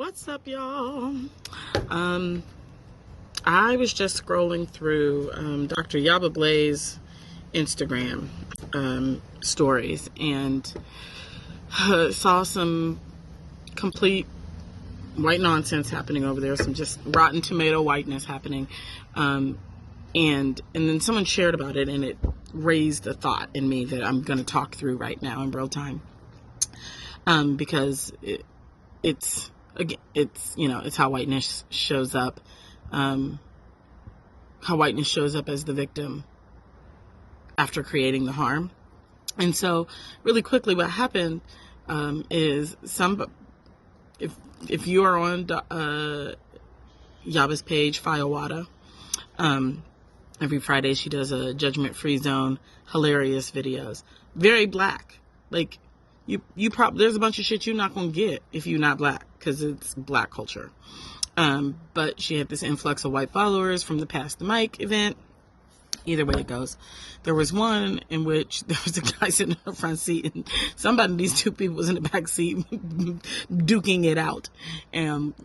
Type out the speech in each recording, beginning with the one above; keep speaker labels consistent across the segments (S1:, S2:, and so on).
S1: What's up, y'all? I was just scrolling through Dr. Yaba Blaze Instagram stories and saw some complete white nonsense happening over there, some just rotten tomato whiteness happening, and then someone shared about it, and it raised a thought in me that I'm going to talk through right now in real time, because it's how whiteness shows up, how whiteness shows up as the victim after creating the harm. And so really quickly, what happened is if you are on Yaba's page, Fayawada, every Friday she does a judgment-free zone, hilarious videos, very black. Like you probably, there's a bunch of shit you're not gonna get if you're not black, because it's black culture. But she had this influx of white followers from the Pass the Mic event. Either way it goes, there was one in which there was a guy sitting in the front seat, and these two people was in the back seat duking it out. And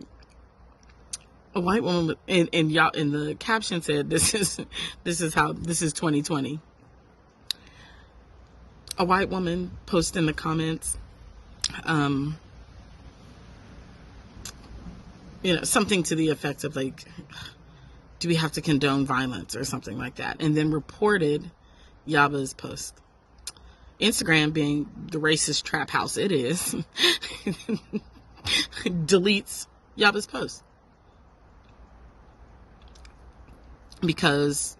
S1: a white woman, and y'all, in the caption said, "This is 2020." A white woman posted in the comments, something to the effect of like, do we have to condone violence or something like that? And then reported Yaba's post. Instagram, being the racist trap house it is, deletes Yaba's post. Because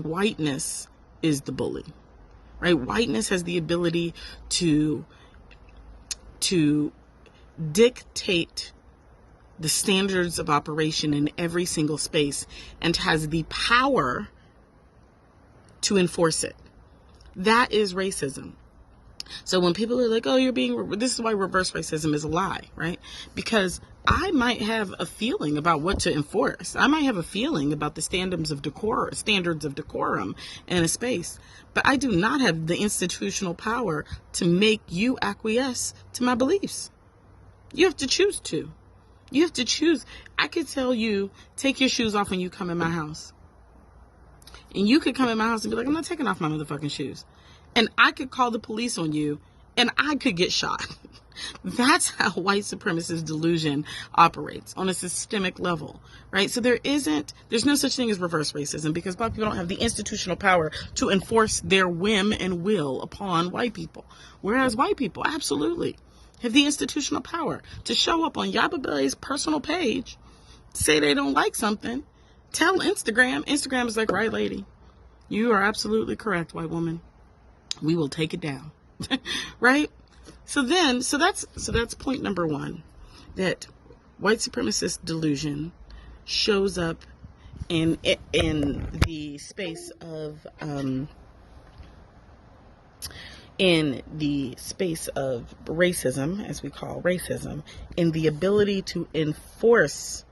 S1: whiteness is the bully, right? Whiteness has the ability to dictate the standards of operation in every single space, and has the power to enforce it. That is racism. So when people are like, oh, this is why reverse racism is a lie, right? Because I might have a feeling about what to enforce. I might have a feeling about the standards of decorum in a space, but I do not have the institutional power to make you acquiesce to my beliefs. You have to choose to. You have to choose. I could tell you, take your shoes off when you come in my house. And you could come in my house and be like, I'm not taking off my motherfucking shoes. And I could call the police on you, and I could get shot. That's how white supremacist delusion operates on a systemic level, right? So there's no such thing as reverse racism, because black people don't have the institutional power to enforce their whim and will upon white people. Whereas white people absolutely have the institutional power to show up on Yaba Blaze's personal page, say they don't like something, tell Instagram. Instagram is like, right, lady, you are absolutely correct, white woman. We will take it down, right? So that's point number one, that white supremacist delusion shows up in the space of racism, as we call racism, in the ability to enforce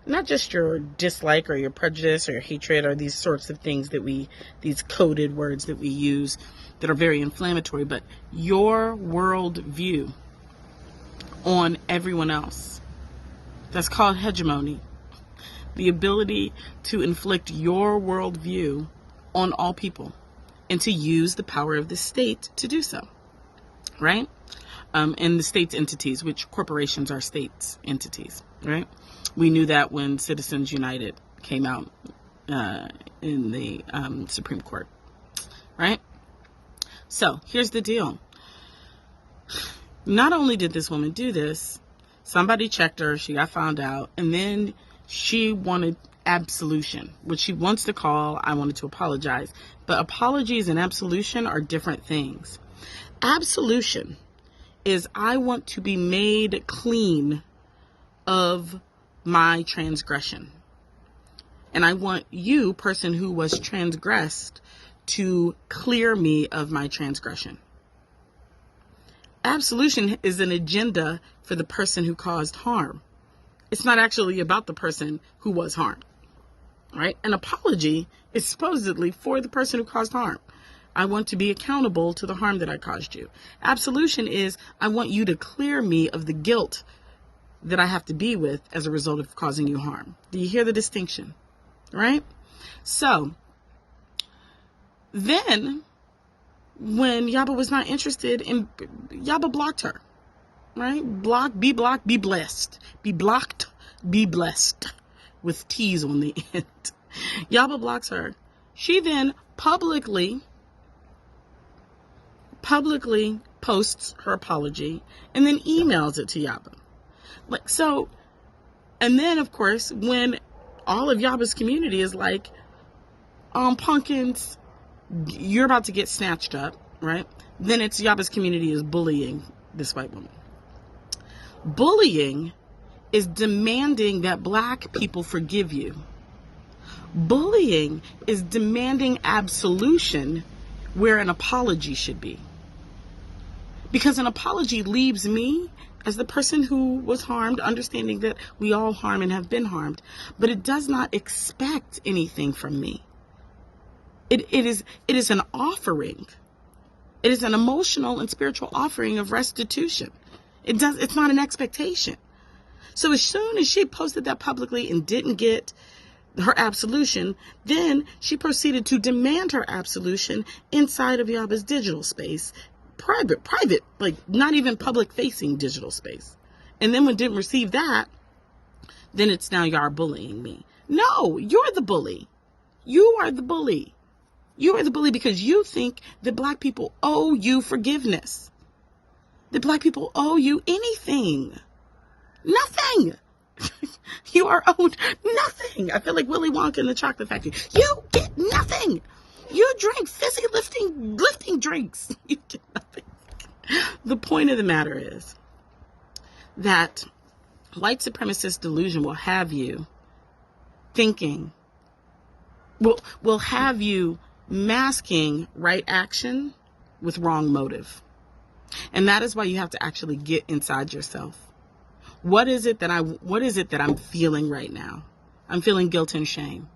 S1: not just your dislike or your prejudice or your hatred or these sorts of things these coded words that we use that are very inflammatory, but your world view on everyone else. That's called hegemony. The ability to inflict your world view on all people, and to use the power of the state to do so, right? And the state's entities, which corporations are states' entities, right? We knew that when Citizens United came out in the Supreme Court, right? So here's the deal. Not only did this woman do this, somebody checked her, she got found out, and then she wanted absolution, which she wants to call, I wanted to apologize. But apologies and absolution are different things. Absolution is, I want to be made clean of my transgression. And I want you, person who was transgressed, to clear me of my transgression. Absolution is an agenda for the person who caused harm. It's not actually about the person who was harmed, right? An apology is supposedly for the person who caused harm. I want to be accountable to the harm that I caused you. Absolution is, I want you to clear me of the guilt that I have to be with as a result of causing you harm. Do you hear the distinction? Right? So then when Yaba was not interested in, Yaba blocked her. Right? Blocked, be blessed. Be blocked, be blessed. With T's on the end. Yaba blocks her. She then publicly posts her apology and then emails it to Yaba. Like, so, and then of course, when all of Yaba's community is like, pumpkins, you're about to get snatched up, right? Then it's Yaba's community is bullying this white woman. Bullying is demanding that black people forgive you. Bullying is demanding absolution where an apology should be. Because an apology leaves me as the person who was harmed, understanding that we all harm and have been harmed, but it does not expect anything from me. It is an offering. It is an emotional and spiritual offering of restitution. It's not an expectation. So as soon as she posted that publicly and didn't get her absolution, then she proceeded to demand her absolution inside of Yaba's digital space, private, like not even public facing digital space. And then when didn't receive that, then it's now y'all bullying me. No, you're the bully. You are the bully. You are the bully because you think that black people owe you forgiveness. That black people owe you anything. Nothing. You are owed nothing. I feel like Willy Wonka in the Chocolate Factory. You get nothing. You drink fizzy lifting drinks. You get nothing. The point of the matter is that white supremacist delusion will have you thinking, will have you masking right action with wrong motive. And that is why you have to actually get inside yourself. What is it that I'm feeling right now? I'm feeling guilt and shame.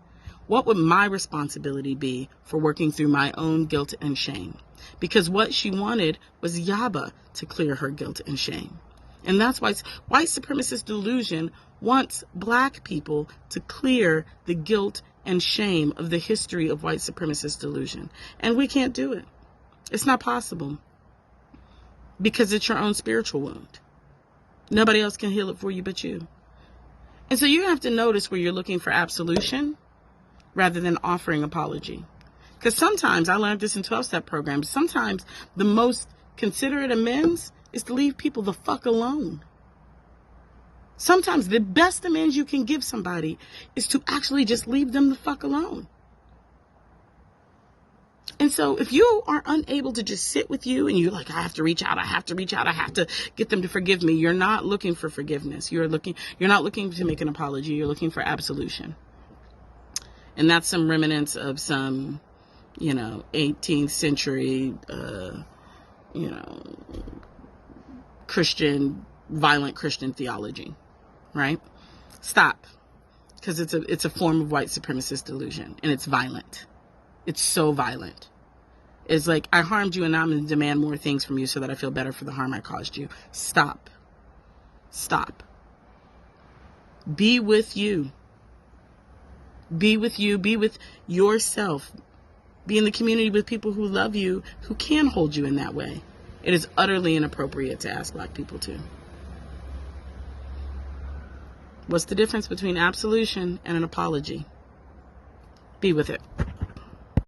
S1: What would my responsibility be for working through my own guilt and shame? Because what she wanted was Yaba to clear her guilt and shame. And that's why white supremacist delusion wants black people to clear the guilt and shame of the history of white supremacist delusion. And we can't do it. It's not possible. Because it's your own spiritual wound. Nobody else can heal it for you but you. And so you have to notice where you're looking for absolution rather than offering apology. Because sometimes, I learned this in 12-step programs, sometimes the most considerate amends is to leave people the fuck alone. Sometimes the best amends you can give somebody is to actually just leave them the fuck alone. And so if you are unable to just sit with you and you're like, I have to reach out, I have to get them to forgive me. You're not looking for forgiveness. You're not looking to make an apology. You're looking for absolution. And that's some remnants of some, 18th century, violent Christian theology, right? Stop. Because it's a form of white supremacist delusion and it's violent. It's so violent. It's like, I harmed you and now I'm going to demand more things from you so that I feel better for the harm I caused you. Stop. Stop. Be with you. Be with you. Be with yourself. Be in the community with people who love you, who can hold you in that way. It is utterly inappropriate to ask black people to. What's the difference between absolution and an apology? Be with it.